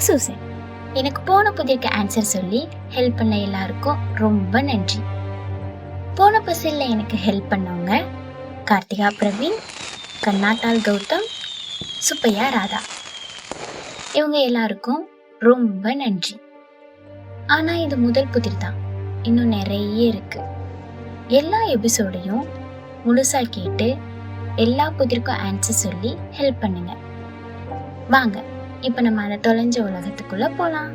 நான் சூசன். எனக்கு போன புதிருக்கு ஆன்சர் சொல்லி ஹெல்ப் பண்ண எல்லாருக்கும் ரொம்ப நன்றி. போன பசில்ல எனக்கு ஹெல்ப் பண்ணவங்க கார்த்திகா பிரவீன், கண்ணாட்டால் கௌதம், சுப்பையா ராதா. இவங்க எல்லாருக்கும் ரொம்ப நன்றி. ஆனா இது முதல் புதிர் தான், இன்னும் நிறைய இருக்கு. எல்லா எபிசோடையும் முழுசா கேட்டு எல்லா புதிருக்கும் ஆன்சர் சொல்லி ஹெல்ப் பண்ணுங்க. வாங்க இப்ப நம்ம அந்த தொலைஞ்ச உலகத்துக்குள்ள போலாம்.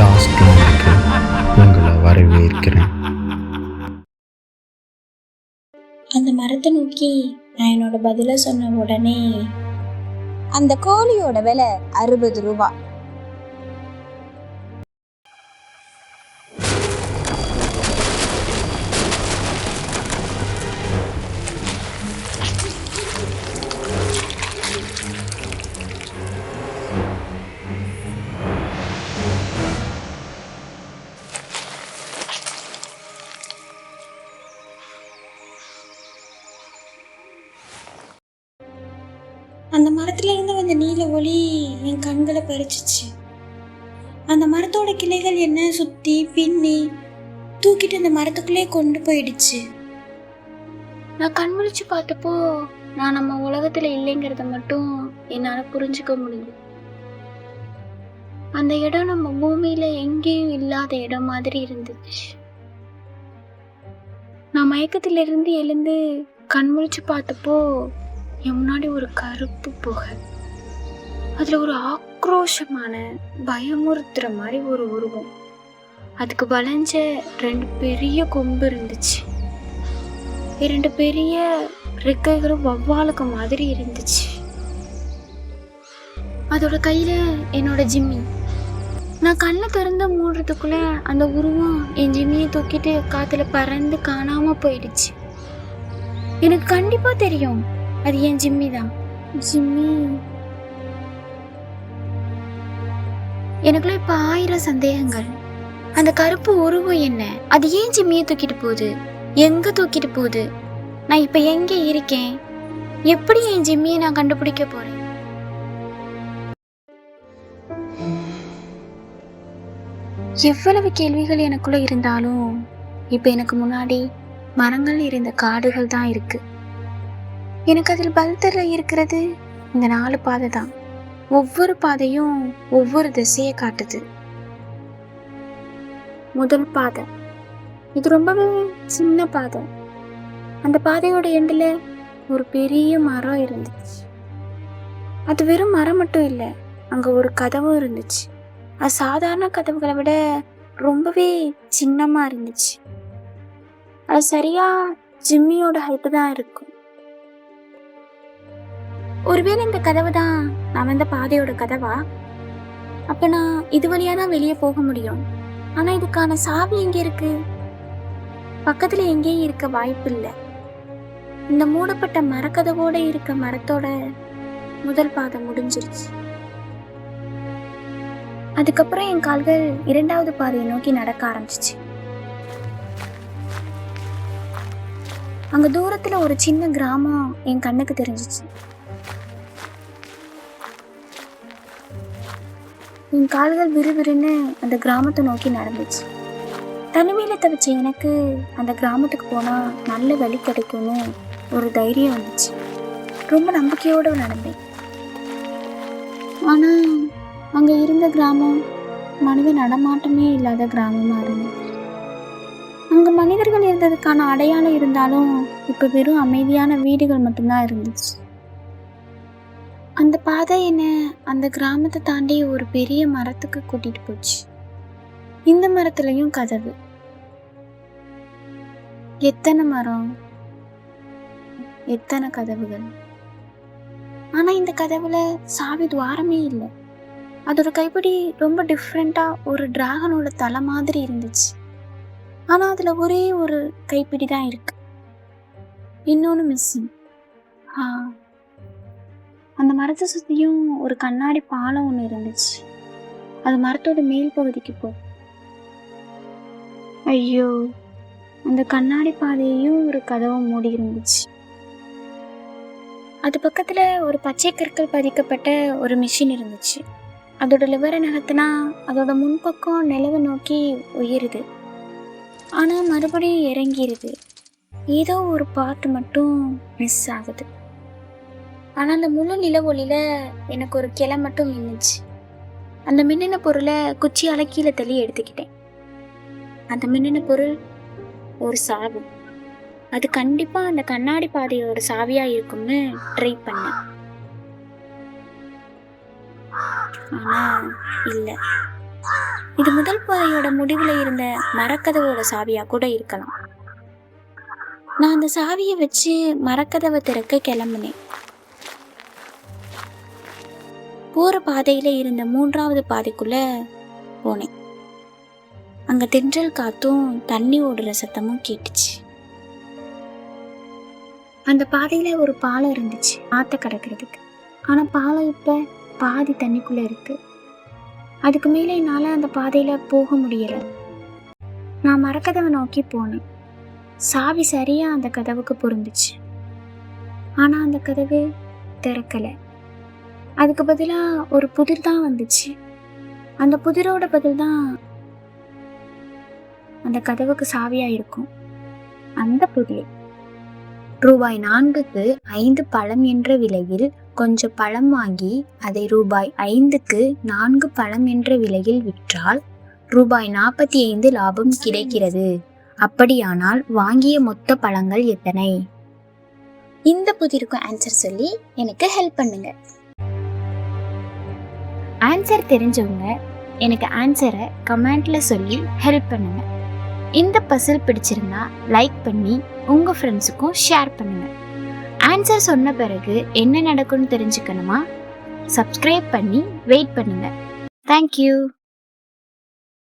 லாஸ்ட் ரவுண்டுக்கு உங்களை வரவேற்கிறேன். அந்த மரத்தை நோக்கி நான் என்னோட பதில சொன்ன உடனே அந்த கோழியோட விலை 60 ரூபா. அந்த மரத்துல இருந்து வந்த நீல ஒளி என் கண்களை பறிச்சிச்சு. அந்த மரத்தோட கிளைகள் என்ன சுத்தி பின்னி தூக்கிட்டு அந்த மரத்துக்குள்ளே கொண்டு போயிடுச்சு. நான் கண் முழிச்சு பார்த்தப்போ நான் நம்ம உலகத்துல இல்லைங்கிறத மட்டும் என்னால புரிஞ்சுக்க முடியும். அந்த இடம் நம்ம பூமியில எங்கேயும் இல்லாத இடம் மாதிரி இருந்துச்சு. நான் மயக்கத்துல இருந்து எழுந்து கண் முழிச்சு பார்த்தப்போ என் முன்னாடி ஒரு கருப்பு புகை, அதுல ஒரு ஆக்ரோஷமான பயமுறுத்துற மாதிரி ஒரு உருவம். அதுக்கு வளைஞ்ச 2 பெரிய கொம்பு இருந்துச்சு. 2 பெரிய ரெக்கைகளும் வவ்வாலுக்கு மாதிரி இருந்துச்சு. அதோட கையில என்னோட ஜிம்மி. நான் கண்ணை திறந்து மூடுறதுக்குள்ள அந்த உருவம் என் ஜிம்மியை தூக்கிட்டு காத்துல பறந்து காணாம போயிடுச்சு. எனக்கு கண்டிப்பா தெரியும் அது என் ஜிம்மி தான். ஜிம்மி. எனக்குள்ள இப்ப 1000 சந்தேகங்கள். அந்த கருப்பு உருவம் என்ன? அது ஏன் ஜிம்மியை தூக்கிட்டு போகுது? எங்க தூக்கிட்டு போகுது? நான் இப்ப எங்க இருக்கேன்? எப்படி என் ஜிம்மியை நான் கண்டுபிடிக்க போறேன்? எவ்வளவு கேள்விகள் எனக்குள்ள இருந்தாலும் இப்ப எனக்கு முன்னாடி மரங்கள் இருந்த காடுகள் தான் இருக்கு. எனக்கு அதில் பல்தர இருக்கிறது இந்த 4 பாதை தான். ஒவ்வொரு பாதையும் ஒவ்வொரு திசையை காட்டுது. முதல் பாதை, இது ரொம்பவே சின்ன பாதை. அந்த பாதையோட எண்டில் ஒரு பெரிய மரம் இருந்துச்சு. அது வெறும் மரம் மட்டும் இல்லை, அங்கே ஒரு கதவும் இருந்துச்சு. அது சாதாரண கதவுகளை விட ரொம்பவே சின்னமாக இருந்துச்சு. அது சரியா ஜிம்மியோட ஹைட்டு தான் இருக்கும். ஒருவேளை இந்த கதவு தான் நான் வந்த பாதையோட கதவா? அப்ப நான் இது வழியா தான் வெளியே போக முடியும். ஆனா இதுக்கான சாவி எங்க இருக்கு? பக்கத்துல எங்கேயும் இருக்க வாய்ப்பு இல்லை. இந்த மூடப்பட்ட மரக்கதவோட இருக்க மரத்தோட முதல் பாதை முடிஞ்சிருச்சு. அதுக்கப்புறம் என் கால்கள் 2வது பாதையை நோக்கி நடக்க ஆரம்பிச்சிச்சு. அங்க தூரத்துல ஒரு சின்ன கிராமம் என் கண்ணுக்கு தெரிஞ்சிச்சு. என் கால்கள் விறுவிறுன்னு அந்த கிராமத்தை நோக்கி நடந்துச்சு. தனிமையில தவிச்ச எனக்கு அந்த கிராமத்துக்கு போனா நல்ல வழி கிடைக்கும்னு ஒரு தைரியம் வந்துச்சு. ரொம்ப நம்பிக்கையோடு நடந்தேன். ஆனா அங்க இருந்த கிராமம் மனித நடமாட்டமே இல்லாத கிராமமா இருந்துச்சு. அங்க மனிதர்கள் இருந்ததுக்கான அடையாளம் இருந்தாலும் இப்ப வெறும் அமைதியான வீடுகள் மட்டும்தான் இருந்துச்சு. அந்த பாதை என்ன அந்த கிராமத்தை தாண்டி ஒரு பெரிய மரத்துக்கு கூட்டிட்டு போச்சு. இந்த மரத்துலயும் கதவு. எத்தனை மரம், எத்தனை கதவுகள். ஆனா இந்த கதவுல சாவி துவாரமே இல்லை. அதோட கைப்பிடி ரொம்ப டிஃப்ரெண்டா ஒரு டிராகனோட தலை மாதிரி இருந்துச்சு. ஆனா அதுல ஒரே ஒரு கைப்பிடி தான் இருக்கு, இன்னொன்னு மிஸ்ஸிங். அந்த மரத்தை சுத்தியும் ஒரு கண்ணாடி பாலம் ஒன்று இருந்துச்சு. அது மரத்தோட மேல் பகுதிக்கு போ. ஐயோ, அந்த கண்ணாடி பாதையையும் ஒரு கதவும் மூடி இருந்துச்சு. அது பக்கத்துல ஒரு பச்சை கற்கள் பதிக்கப்பட்ட ஒரு மிஷின் இருந்துச்சு. அதோட லிவரை நகர்த்தினா அதோட முன்பக்கம் நிலவை நோக்கி உயருது. ஆனா மறுபடியும் இறங்கிருது. ஏதோ ஒரு பார்ட் மட்டும் மிஸ் ஆகுது. ஆனா அந்த முழு நிலவொளியில எனக்கு ஒரு கிளை மட்டும் மின்னுச்சு. அந்த மின்னின பொருளை குச்சியால கீழே தள்ளி எடுத்துக்கிட்டேன். அந்த மின்னின பொருள் ஒரு சாவி. அது கண்டிப்பா அந்த கண்ணாடி பாதையோட சாவியா இருக்கும்னு ட்ரை பண்ணேன். ஆனா இல்ல, இது முதல் பாதையோட முடிவுல இருந்த மரக்கதவோட சாவியா கூட இருக்கலாம். நான் அந்த சாவியை வச்சு மரக்கதவை திறக்க கிளம்புனேன். போற பாதையில இருந்த 3வது பாதைக்குள்ள போனேன். அங்க தென்றல் காத்தும் தண்ணி ஓடுற சத்தமும் கேட்டுச்சு. அந்த பாதையில ஒரு பாலம் இருந்துச்சு ஆத்த கடக்கிறதுக்கு. ஆனா பாலம் இப்ப பாதி தண்ணிக்குள்ள இருக்கு. அதுக்கு மேலே என்னால அந்த பாதையில போக முடியல. நான் மரக்கதவை நோக்கி போனேன். சாவி சரியா அந்த கதவுக்கு பொருந்துச்சு. ஆனா அந்த கதவு திறக்கல. அதுக்கு பதிலா ஒரு புதிர் தான் வந்துச்சு. அந்த புதிரோட பதில் தான் அந்த கதவுக்கு சாவியா இருக்கும். அந்த புதிர் ரூபாய் 4க்கு 5 பழம் என்ற விலையில் கொஞ்சம் பழம் வாங்கி அதை ரூபாய் 5க்கு 4 பழம் என்ற விலையில் விற்றால் ரூபாய் 45 லாபம் கிடைக்கிறது. அப்படியானால் வாங்கிய மொத்த பழங்கள் எத்தனை? இந்த புதிருக்கு ஆன்சர் சொல்லி எனக்கு ஹெல்ப் பண்ணுங்க. ஆன்சர் தெரிஞ்சவங்க எனக்கு ஆன்சரை கமெண்ட்ல சொல்லி ஹெல்ப் பண்ணுங்க. இந்த பசில் பிடிச்சிருந்தா லைக் பண்ணி உங்க ஃப்ரெண்ட்ஸுக்கும் ஷேர் பண்ணுங்க. ஆன்சர் சொன்ன பிறகு என்ன நடக்கும்னு தெரிஞ்சுக்கணுமா? சப்ஸ்கிரைப் பண்ணி வெயிட் பண்ணுங்க. தேங்க்யூ.